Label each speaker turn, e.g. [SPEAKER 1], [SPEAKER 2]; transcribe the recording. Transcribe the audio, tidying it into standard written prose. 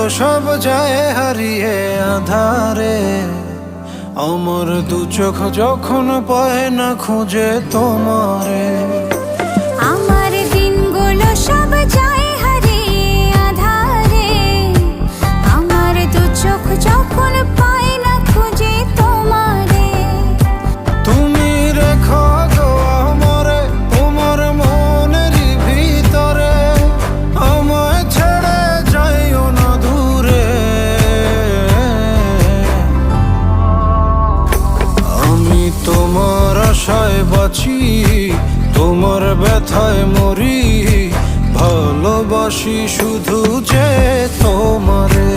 [SPEAKER 1] সব যায় হারিয়ে আধারে। আমার দু চোখ যখন পায় না খুঁজে তোমারে।
[SPEAKER 2] আমার দিনগুলো সব যায় হারিয়ে আধারে। আমার দু চোখ যখন পায় না খুঁজে তোমারে।
[SPEAKER 1] তুমি রেখো গো আমারে তোমার মনেরই ভিতরে, আমায় ছেড়ে যাইও না দূরে। আমি তোমার আশায় বাঁচি, তোমার ব্যথায় মরি, ভালোবাসি শুধু যে তোমারে।